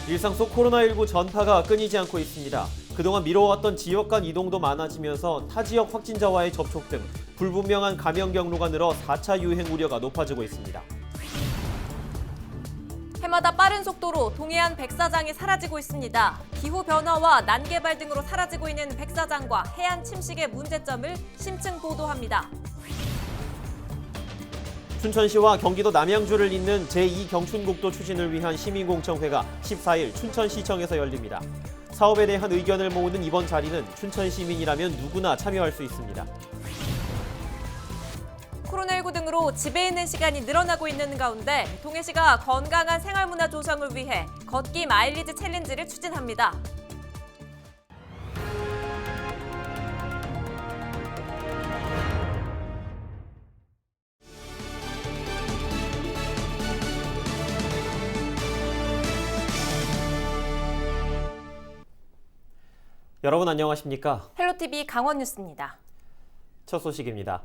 일상 속 코로나19 전파가 끊이지 않고 있습니다. 그동안 미뤄왔던 지역 간 이동도 많아지면서 타 지역 확진자와의 접촉 등 불분명한 감염 경로가 늘어 4차 유행 우려가 높아지고 있습니다. 해마다 빠른 속도로 동해안 백사장이 사라지고 있습니다. 기후변화와 난개발 등으로 사라지고 있는 백사장과 해안 침식의 문제점을 심층 보도합니다. 춘천시와 경기도 남양주를 잇는 제2경춘국도 추진을 위한 시민공청회가 14일 춘천시청에서 열립니다. 사업에 대한 의견을 모으는 이번 자리는 춘천 시민이라면 누구나 참여할 수 있습니다. 코로나19 등으로 집에 있는 시간이 늘어나고 있는 가운데 동해시가 건강한 생활문화 조성을 위해 걷기 마일리지 챌린지를 추진합니다. 여러분 안녕하십니까? 헬로티비 강원뉴스입니다. 첫 소식입니다.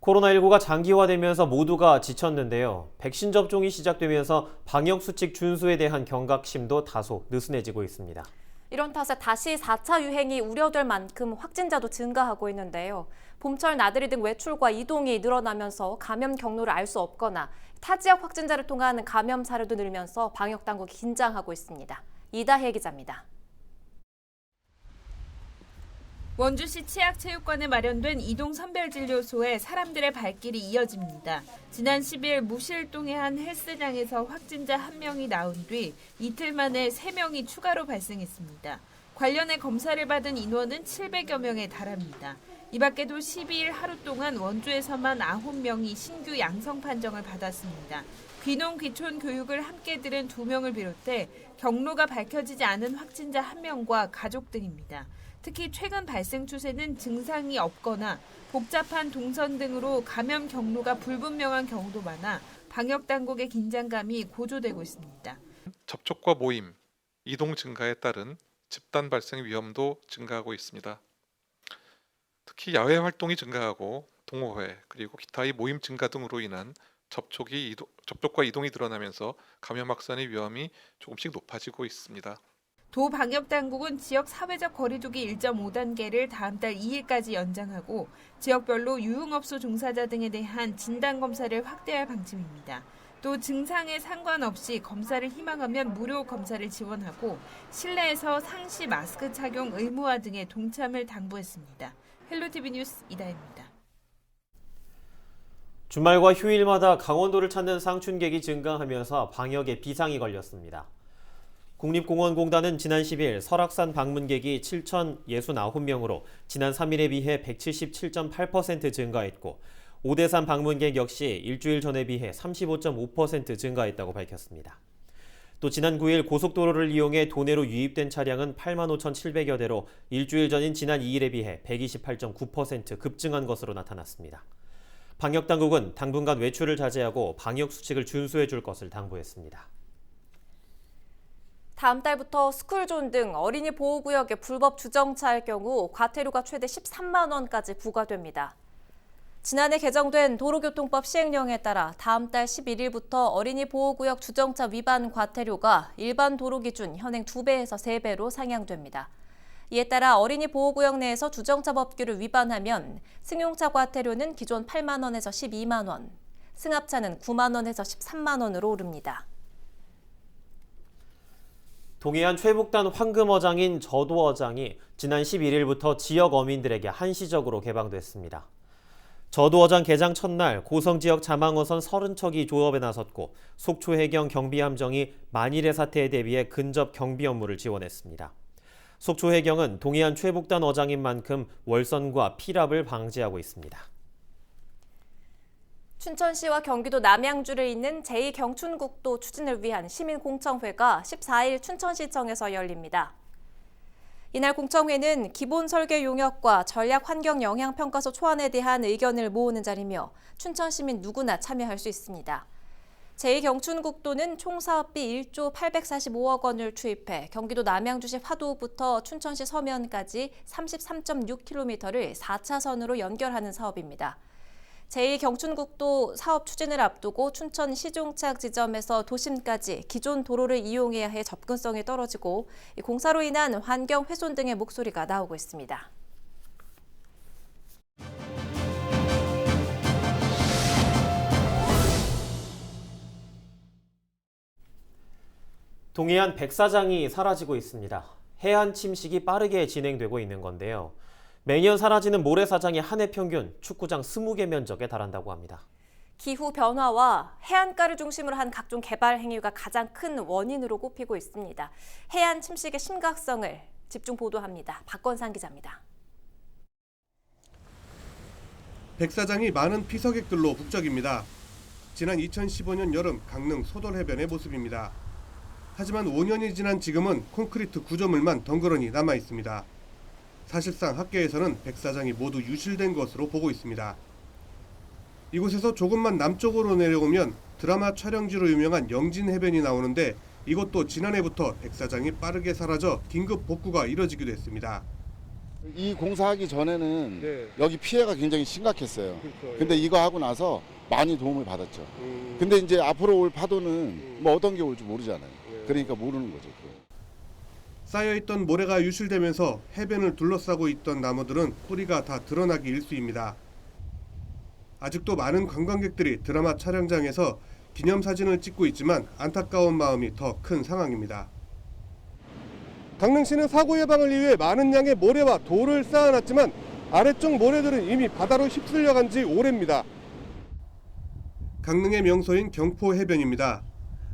코로나19가 장기화되면서 모두가 지쳤는데요. 백신 접종이 시작되면서 방역수칙 준수에 대한 경각심도 다소 느슨해지고 있습니다. 이런 탓에 다시 4차 유행이 우려될 만큼 확진자도 증가하고 있는데요. 봄철 나들이 등 외출과 이동이 늘어나면서 감염 경로를 알 수 없거나 타 지역 확진자를 통한 감염 사례도 늘면서 방역당국이 긴장하고 있습니다. 이다혜 기자입니다. 원주시 치약체육관에 마련된 이동선별진료소에 사람들의 발길이 이어집니다. 지난 10일 무실동의 한 헬스장에서 확진자 1명이 나온 뒤 이틀 만에 3명이 추가로 발생했습니다. 관련해 검사를 받은 인원은 700여 명에 달합니다. 이 밖에도 12일 하루 동안 원주에서만 9명이 신규 양성 판정을 받았습니다. 귀농 귀촌 교육을 함께 들은 2명을 비롯해 경로가 밝혀지지 않은 확진자 1명과 가족 등입니다. 특히 최근 발생 추세는 증상이 없거나 복잡한 동선 등으로 감염 경로가 불분명한 경우도 많아 방역당국의 긴장감이 고조되고 있습니다. 접촉과 모임, 이동 증가에 따른 집단 발생 위험도 증가하고 있습니다. 특히 야외 활동이 증가하고 동호회 그리고 기타의 모임 증가 등으로 인한 접촉과 이동이 늘어나면서 감염 확산의 위험이 조금씩 높아지고 있습니다. 도 방역당국은 지역 사회적 거리두기 1.5단계를 다음 달 2일까지 연장하고 지역별로 유흥업소 종사자 등에 대한 진단검사를 확대할 방침입니다. 또 증상에 상관없이 검사를 희망하면 무료 검사를 지원하고 실내에서 상시 마스크 착용 의무화 등의 동참을 당부했습니다. 헬로티비 뉴스 이다혜입니다. 주말과 휴일마다 강원도를 찾는 상춘객이 증가하면서 방역에 비상이 걸렸습니다. 국립공원공단은 지난 10일 설악산 방문객이 7,069명으로 지난 3일에 비해 177.8% 증가했고 오대산 방문객 역시 일주일 전에 비해 35.5% 증가했다고 밝혔습니다. 또 지난 9일 고속도로를 이용해 도내로 유입된 차량은 85,700여 대로 일주일 전인 지난 2일에 비해 128.9% 급증한 것으로 나타났습니다. 방역당국은 당분간 외출을 자제하고 방역수칙을 준수해 줄 것을 당부했습니다. 다음 달부터 스쿨존 등 어린이 보호구역에 불법 주정차할 경우 과태료가 최대 13만 원까지 부과됩니다. 지난해 개정된 도로교통법 시행령에 따라 다음 달 11일부터 어린이 보호구역 주정차 위반 과태료가 일반 도로 기준 현행 2배에서 3배로 상향됩니다. 이에 따라 어린이 보호구역 내에서 주정차 법규를 위반하면 승용차 과태료는 기존 8만 원에서 12만 원, 승합차는 9만 원에서 13만 원으로 오릅니다. 동해안 최북단 황금어장인 저도어장이 지난 11일부터 지역 어민들에게 한시적으로 개방됐습니다. 저도어장 개장 첫날 고성지역 자망어선 30척이 조업에 나섰고 속초해경 경비함정이 만일의 사태에 대비해 근접 경비 업무를 지원했습니다. 속초해경은 동해안 최북단 어장인 만큼 월선과 피랍을 방지하고 있습니다. 춘천시와 경기도 남양주를 잇는 제2경춘국도 추진을 위한 시민공청회가 14일 춘천시청에서 열립니다. 이날 공청회는 기본 설계 용역과 전략 환경 영향 평가서 초안에 대한 의견을 모으는 자리며 춘천 시민 누구나 참여할 수 있습니다. 제2경춘국도는 총 사업비 1조 845억 원을 투입해 경기도 남양주시 화도부터 춘천시 서면까지 33.6km를 4차선으로 연결하는 사업입니다. 제2경춘국도 사업 추진을 앞두고 춘천 시종착 지점에서 도심까지 기존 도로를 이용해야 해 접근성이 떨어지고 공사로 인한 환경 훼손 등의 목소리가 나오고 있습니다. 동해안 백사장이 사라지고 있습니다. 해안 침식이 빠르게 진행되고 있는 건데요. 매년 사라지는 모래사장의 한 해 평균 축구장 20개 면적에 달한다고 합니다. 기후 변화와 해안가를 중심으로 한 각종 개발 행위가 가장 큰 원인으로 꼽히고 있습니다. 해안 침식의 심각성을 집중 보도합니다. 박건상 기자입니다. 백사장이 많은 피서객들로 북적입니다. 지난 2015년 여름 강릉 소돌해변의 모습입니다. 하지만 5년이 지난 지금은 콘크리트 구조물만 덩그러니 남아 있습니다. 사실상 학계에서는 백사장이 모두 유실된 것으로 보고 있습니다. 이곳에서 조금만 남쪽으로 내려오면 드라마 촬영지로 유명한 영진해변이 나오는데 이것도 지난해부터 백사장이 빠르게 사라져 긴급 복구가 이뤄지기도 했습니다. 이 공사하기 전에는 네. 여기 피해가 굉장히 심각했어요. 그렇죠. 근데 이거 하고 나서 많이 도움을 받았죠. 근데 이제 앞으로 올 파도는 뭐 어떤 게 올지 모르잖아요. 그러니까 모르는 거죠. 쌓여있던 모래가 유실되면서 해변을 둘러싸고 있던 나무들은 뿌리가 다 드러나기 일쑤입니다. 아직도 많은 관광객들이 드라마 촬영장에서 기념사진을 찍고 있지만 안타까운 마음이 더 큰 상황입니다. 강릉시는 사고 예방을 위해 많은 양의 모래와 돌을 쌓아놨지만 아래쪽 모래들은 이미 바다로 휩쓸려 간 지 오래입니다. 강릉의 명소인 경포해변입니다.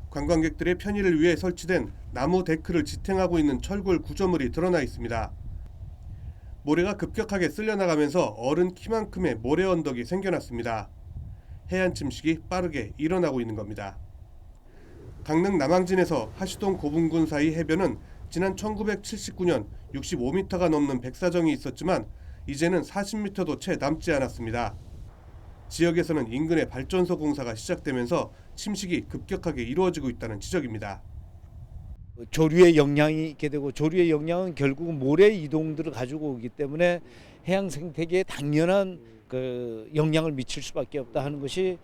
관광객들의 편의를 위해 설치된 나무 데크를 지탱하고 있는 철골 구조물이 드러나 있습니다. 모래가 급격하게 쓸려나가면서 어른 키만큼의 모래 언덕이 생겨났습니다. 해안 침식이 빠르게 일어나고 있는 겁니다. 강릉 남항진에서 하시동 고분군 사이 해변은 지난 1979년 65m가 넘는 백사정이 있었지만 이제는 40m도 채 남지 않았습니다. 지역에서는 인근의 발전소 공사가 시작되면서 침식이 급격하게 이루어지고 있다는 지적입니다. 조류의 영향이 있게 되고 조류의 영향은 결국은 모래 이동들을 가지고 오기 때문에 해양 생태계에 당연한 그 영향을 미칠 수밖에 없다 하는 것이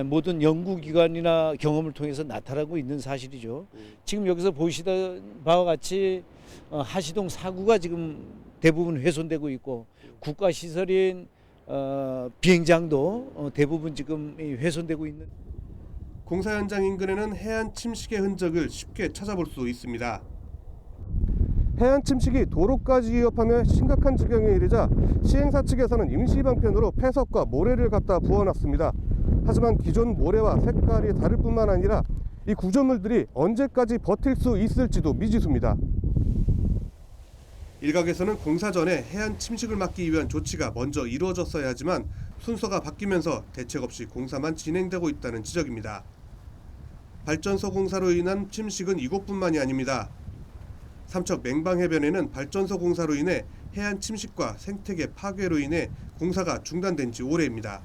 모든 연구기관이나 경험을 통해서 나타나고 있는 사실이죠. 지금 여기서 보시던 바와 같이 하시동 4구가 지금 대부분 훼손되고 있고 국가시설인 비행장도 대부분 지금 훼손되고 있는. 공사 현장 인근에는 해안 침식의 흔적을 쉽게 찾아볼 수 있습니다. 해안 침식이 도로까지 위협하며 심각한 지경에 이르자 시행사 측에서는 임시 방편으로 폐석과 모래를 갖다 부어놨습니다. 하지만 기존 모래와 색깔이 다를 뿐만 아니라 이 구조물들이 언제까지 버틸 수 있을지도 미지수입니다. 일각에서는 공사 전에 해안 침식을 막기 위한 조치가 먼저 이루어졌어야 하지만 순서가 바뀌면서 대책 없이 공사만 진행되고 있다는 지적입니다. 발전소 공사로 인한 침식은 이곳뿐만이 아닙니다. 삼척 맹방해변에는 발전소 공사로 인해 해안 침식과 생태계 파괴로 인해 공사가 중단된 지 오래입니다.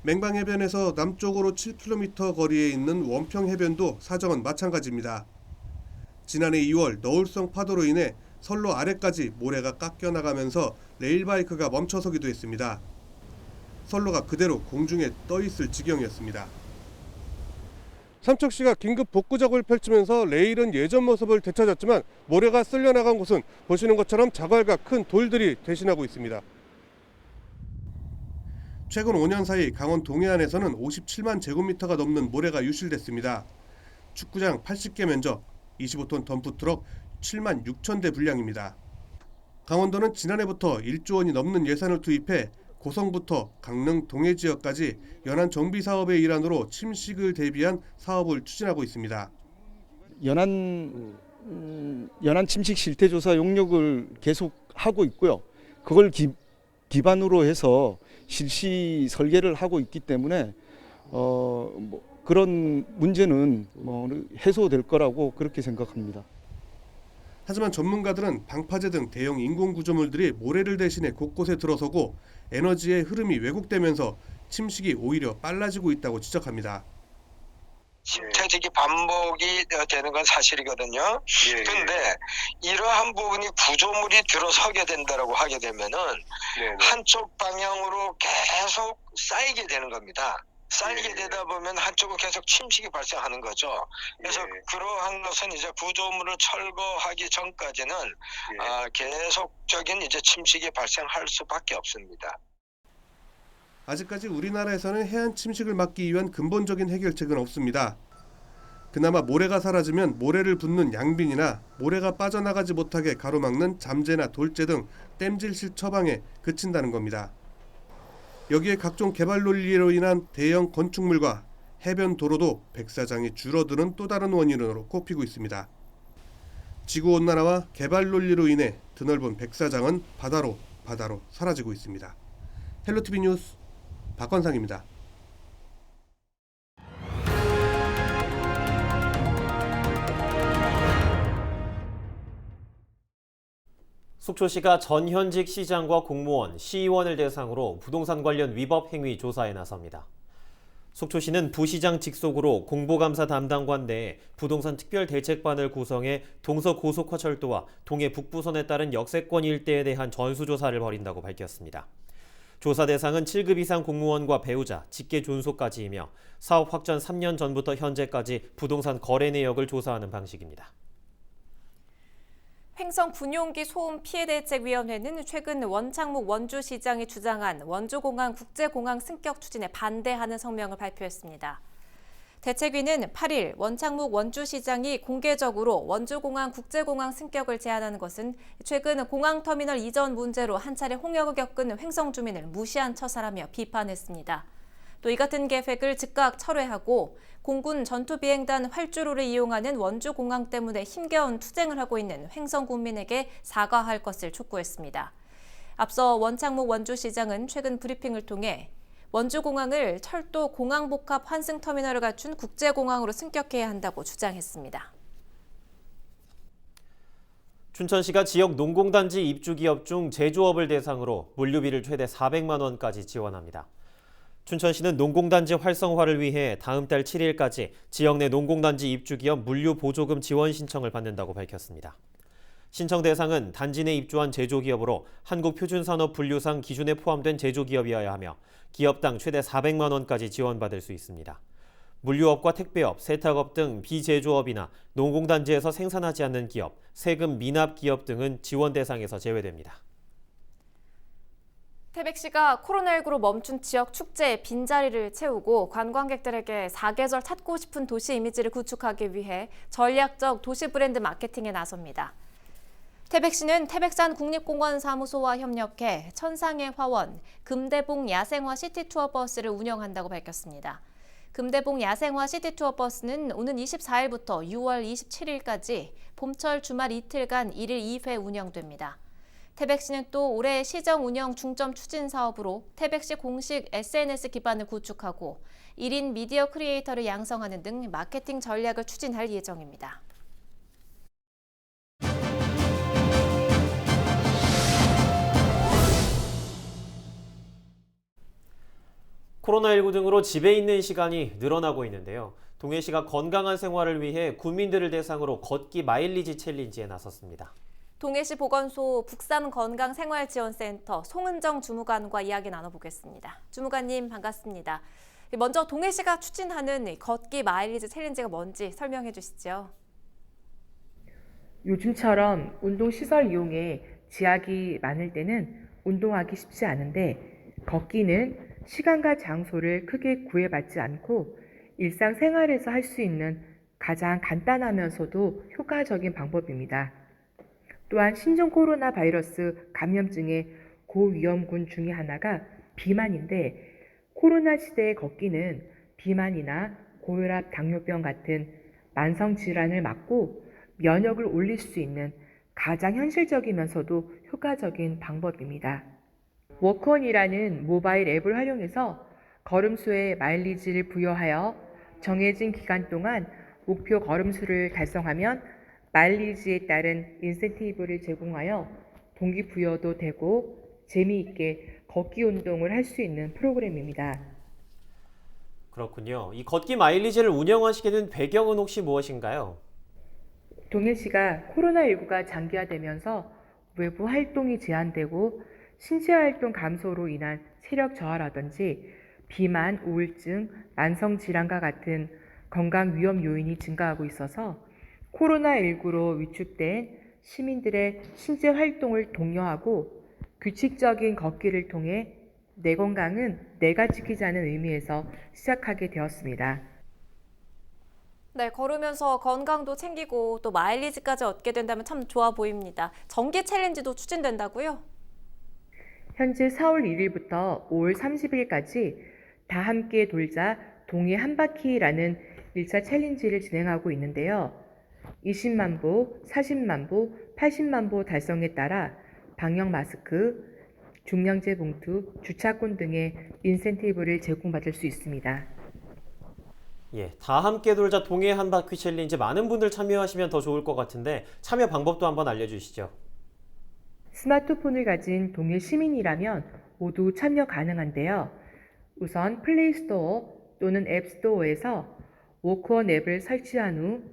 맹방해변에서 남쪽으로 7km 거리에 있는 원평해변도 사정은 마찬가지입니다. 지난해 2월 너울성 파도로 인해 선로 아래까지 모래가 깎여나가면서 레일바이크가 멈춰서기도 했습니다. 선로가 그대로 공중에 떠있을 지경이었습니다. 삼척시가 긴급 복구 작업을 펼치면서 레일은 예전 모습을 되찾았지만 모래가 쓸려나간 곳은 보시는 것처럼 자갈과 큰 돌들이 대신하고 있습니다. 최근 5년 사이 강원 동해안에서는 57만 제곱미터가 넘는 모래가 유실됐습니다. 축구장 80개 면적, 25톤 덤프트럭 7만 6천 대 분량입니다. 강원도는 지난해부터 1조 원이 넘는 예산을 투입해 고성부터 강릉 동해 지역까지 연안 정비 사업의 일환으로 침식을 대비한 사업을 추진하고 있습니다. 연안 침식 실태 조사 용역을 계속 하고 있고요. 그걸 기반으로 해서 실시 설계를 하고 있기 때문에 그런 문제는 해소될 거라고 그렇게 생각합니다. 하지만 전문가들은 방파제 등 대형 인공 구조물들이 모래를 대신해 곳곳에 들어서고 에너지의 흐름이 왜곡되면서 침식이 오히려 빨라지고 있다고 지적합니다. 심퇴직이 반복이 되는 건 사실이거든요. 그런데 이러한 부분이 구조물이 들어서게 된다라고 하게 되면은 한쪽 방향으로 계속 쌓이게 되는 겁니다. 쌓이게 되다 보면 한쪽은 계속 침식이 발생하는 거죠. 그래서 그러한 것은 이제 구조물을 철거하기 전까지는 계속적인 이제 침식이 발생할 수밖에 없습니다. 아직까지 우리나라에서는 해안 침식을 막기 위한 근본적인 해결책은 없습니다. 그나마 모래가 사라지면 모래를 붓는 양빈이나 모래가 빠져나가지 못하게 가로막는 잠재나 돌재 등 땜질식 처방에 그친다는 겁니다. 여기에 각종 개발 논리로 인한 대형 건축물과 해변 도로도 백사장이 줄어드는 또 다른 원인으로 꼽히고 있습니다. 지구온난화와 개발 논리로 인해 드넓은 백사장은 바다로 사라지고 있습니다. 헬로티비 뉴스 박건상입니다. 속초시가 전현직 시장과 공무원, 시의원을 대상으로 부동산 관련 위법 행위 조사에 나섭니다. 속초시는 부시장 직속으로 공보감사 담당관 내에 부동산 특별대책반을 구성해 동서고속화철도와 동해 북부선에 따른 역세권 일대에 대한 전수조사를 벌인다고 밝혔습니다. 조사 대상은 7급 이상 공무원과 배우자, 직계 존속까지이며 사업 확전 3년 전부터 현재까지 부동산 거래 내역을 조사하는 방식입니다. 횡성군용기 소음피해대책위원회는 최근 원창목 원주시장이 주장한 원주공항 국제공항 승격 추진에 반대하는 성명을 발표했습니다. 대책위는 8일 원창목 원주시장이 공개적으로 원주공항 국제공항 승격을 제안하는 것은 최근 공항터미널 이전 문제로 한 차례 홍역을 겪은 횡성 주민을 무시한 처사라며 비판했습니다. 또 이 같은 계획을 즉각 철회하고 공군 전투비행단 활주로를 이용하는 원주공항 때문에 힘겨운 투쟁을 하고 있는 횡성 군민에게 사과할 것을 촉구했습니다. 앞서 원창목 원주시장은 최근 브리핑을 통해 원주공항을 철도 공항복합 환승터미널을 갖춘 국제공항으로 승격해야 한다고 주장했습니다. 춘천시가 지역 농공단지 입주기업 중 제조업을 대상으로 물류비를 최대 400만 원까지 지원합니다. 춘천시는 농공단지 활성화를 위해 다음 달 7일까지 지역 내 농공단지 입주기업 물류보조금 지원 신청을 받는다고 밝혔습니다. 신청 대상은 단지 내 입주한 제조기업으로 한국표준산업분류상 기준에 포함된 제조기업이어야 하며 기업당 최대 400만 원까지 지원받을 수 있습니다. 물류업과 택배업, 세탁업 등 비제조업이나 농공단지에서 생산하지 않는 기업, 세금 미납 기업 등은 지원 대상에서 제외됩니다. 태백시가 코로나19로 멈춘 지역 축제의 빈자리를 채우고 관광객들에게 사계절 찾고 싶은 도시 이미지를 구축하기 위해 전략적 도시 브랜드 마케팅에 나섭니다. 태백시는 태백산 국립공원 사무소와 협력해 천상의 화원, 금대봉 야생화 시티투어 버스를 운영한다고 밝혔습니다. 금대봉 야생화 시티투어 버스는 오는 24일부터 6월 27일까지 봄철 주말 이틀간 1일 2회 운영됩니다. 태백시는 또 올해 시정 운영 중점 추진 사업으로 태백시 공식 SNS 기반을 구축하고 1인 미디어 크리에이터를 양성하는 등 마케팅 전략을 추진할 예정입니다. 코로나19 등으로 집에 있는 시간이 늘어나고 있는데요. 동해시가 건강한 생활을 위해 국민들을 대상으로 걷기 마일리지 챌린지에 나섰습니다. 동해시 보건소 북산건강생활지원센터 송은정 주무관과 이야기 나눠보겠습니다. 주무관님 반갑습니다. 먼저 동해시가 추진하는 걷기 마일리지 챌린지가 뭔지 설명해 주시죠. 요즘처럼 운동시설 이용에 제약이 많을 때는 운동하기 쉽지 않은데 걷기는 시간과 장소를 크게 구애받지 않고 일상생활에서 할 수 있는 가장 간단하면서도 효과적인 방법입니다. 또한 신종 코로나 바이러스 감염증의 고위험군 중에 하나가 비만인데 코로나 시대의 걷기는 비만이나 고혈압, 당뇨병 같은 만성 질환을 막고 면역을 올릴 수 있는 가장 현실적이면서도 효과적인 방법입니다. 워크원이라는 모바일 앱을 활용해서 걸음수에 마일리지를 부여하여 정해진 기간 동안 목표 걸음수를 달성하면 마일리지에 따른 인센티브를 제공하여 동기부여도 되고 재미있게 걷기 운동을 할 수 있는 프로그램입니다. 그렇군요. 이 걷기 마일리지를 운영하시게 된 배경은 혹시 무엇인가요? 동해시가 코로나19가 장기화되면서 외부 활동이 제한되고 신체 활동 감소로 인한 체력 저하라든지 비만, 우울증, 만성 질환과 같은 건강 위험 요인이 증가하고 있어서 코로나19로 위축된 시민들의 신체 활동을 독려하고 규칙적인 걷기를 통해 내 건강은 내가 지키자는 의미에서 시작하게 되었습니다. 네, 걸으면서 건강도 챙기고 또 마일리지까지 얻게 된다면 참 좋아 보입니다. 정기 챌린지도 추진된다고요? 현재 4월 1일부터 5월 30일까지 다 함께 돌자 동해 한 바퀴라는 1차 챌린지를 진행하고 있는데요. 20만 보, 40만 보, 80만 보 달성에 따라 방역 마스크, 중량제 봉투, 주차권 등의 인센티브를 제공받을 수 있습니다. 예, 다 함께 돌자 동해 한 바퀴 챌린지 많은 분들 참여하시면 더 좋을 것 같은데 참여 방법도 한번 알려주시죠. 스마트폰을 가진 동해 시민이라면 모두 참여 가능한데요. 우선 플레이스토어 또는 앱스토어에서 워크원 앱을 설치한 후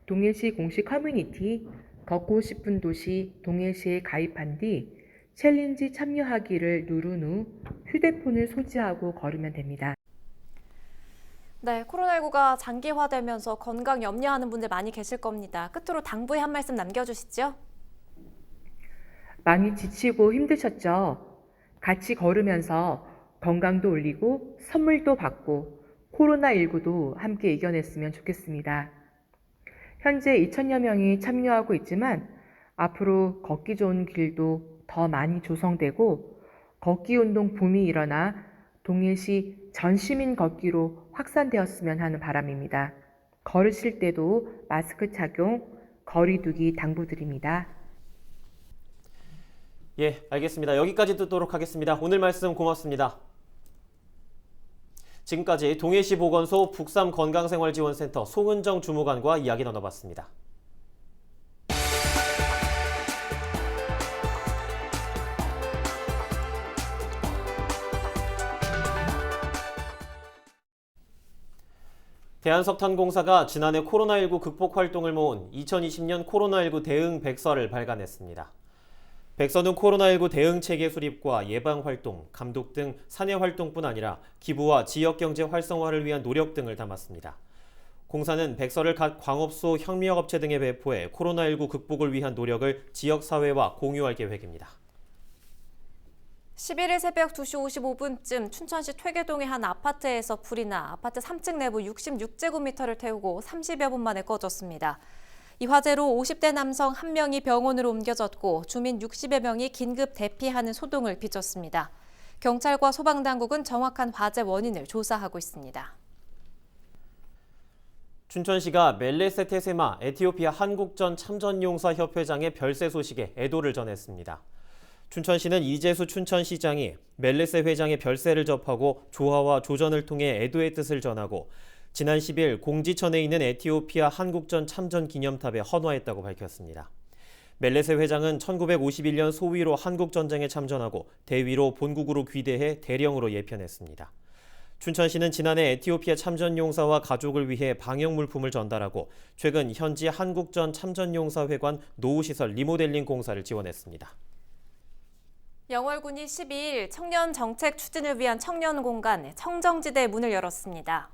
동해시 공식 커뮤니티 걷고 싶은 도시 동해시에 가입한 뒤 챌린지 참여하기를 누른 후 휴대폰을 소지하고 걸으면 됩니다. 네, 코로나19가 장기화되면서 건강 염려하는 분들 많이 계실 겁니다. 끝으로 당부의 한 말씀 남겨주시죠. 많이 지치고 힘드셨죠? 같이 걸으면서 건강도 올리고 선물도 받고 코로나19도 함께 이겨냈으면 좋겠습니다. 현재 2,000여 명이 참여하고 있지만 앞으로 걷기 좋은 길도 더 많이 조성되고 걷기 운동 붐이 일어나 동해시 전 시민 걷기로 확산되었으면 하는 바람입니다. 걸으실 때도 마스크 착용, 거리 두기 당부드립니다. 예, 알겠습니다. 여기까지 듣도록 하겠습니다. 오늘 말씀 고맙습니다. 지금까지 동해시 보건소 북삼건강생활지원센터 송은정 주무관과 이야기 나눠봤습니다. 대한석탄공사가 지난해 코로나19 극복 활동을 모은 2020년 코로나19 대응 백서를 발간했습니다. 백서는 코로나19 대응 체계 수립과 예방 활동, 감독 등 사내 활동뿐 아니라 기부와 지역 경제 활성화를 위한 노력 등을 담았습니다. 공사는 백서를 각 광업소, 혁명업체 등에 배포해 코로나19 극복을 위한 노력을 지역 사회와 공유할 계획입니다. 11일 새벽 2시 55분쯤 춘천시 퇴계동의 한 아파트에서 불이 나 아파트 3층 내부 66제곱미터를 태우고 30여 분 만에 꺼졌습니다. 이 화재로 50대 남성 1명이 병원으로 옮겨졌고 주민 60여 명이 긴급 대피하는 소동을 빚었습니다. 경찰과 소방당국은 정확한 화재 원인을 조사하고 있습니다. 춘천시가 멜레세 테세마 에티오피아 한국전 참전용사협회장의 별세 소식에 애도를 전했습니다. 춘천시는 이재수 춘천시장이 멜레세 회장의 별세를 접하고 조화와 조전을 통해 애도의 뜻을 전하고 지난 10일 공지천에 있는 에티오피아 한국전 참전 기념탑에 헌화했다고 밝혔습니다. 멜레세 회장은 1951년 소위로 한국전쟁에 참전하고 대위로 본국으로 귀대해 대령으로 예편했습니다. 춘천시는 지난해 에티오피아 참전용사와 가족을 위해 방역물품을 전달하고 최근 현지 한국전 참전용사회관 노후시설 리모델링 공사를 지원했습니다. 영월군이 12일 청년 정책 추진을 위한 청년 공간 청정지대 문을 열었습니다.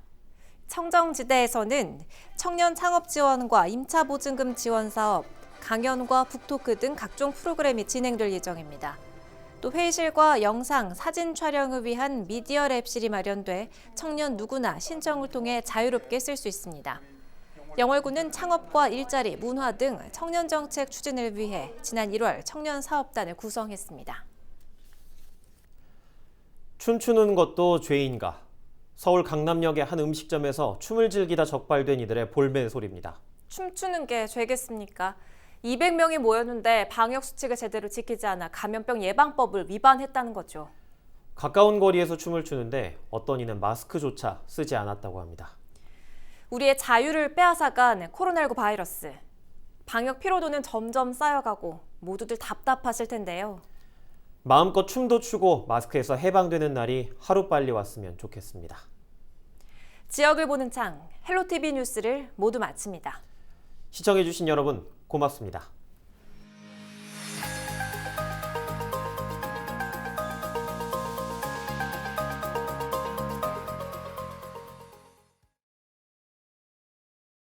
청정지대에서는 청년 창업 지원과 임차 보증금 지원 사업, 강연과 북토크 등 각종 프로그램이 진행될 예정입니다. 또 회의실과 영상, 사진 촬영을 위한 미디어 랩실이 마련돼 청년 누구나 신청을 통해 자유롭게 쓸 수 있습니다. 영월군은 창업과 일자리, 문화 등 청년 정책 추진을 위해 지난 1월 청년 사업단을 구성했습니다. 춤추는 것도 죄인가? 서울 강남역의 한 음식점에서 춤을 즐기다 적발된 이들의 볼멘 소리입니다. 춤추는 게 죄겠습니까? 200명이 모였는데 방역수칙을 제대로 지키지 않아 감염병 예방법을 위반했다는 거죠. 가까운 거리에서 춤을 추는데 어떤 이는 마스크조차 쓰지 않았다고 합니다. 우리의 자유를 빼앗아간 코로나19 바이러스. 방역 피로도는 점점 쌓여가고 모두들 답답하실 텐데요. 마음껏 춤도 추고 마스크에서 해방되는 날이 하루빨리 왔으면 좋겠습니다. 지역을 보는 창 헬로티비 뉴스를 모두 마칩니다. 시청해주신 여러분 고맙습니다.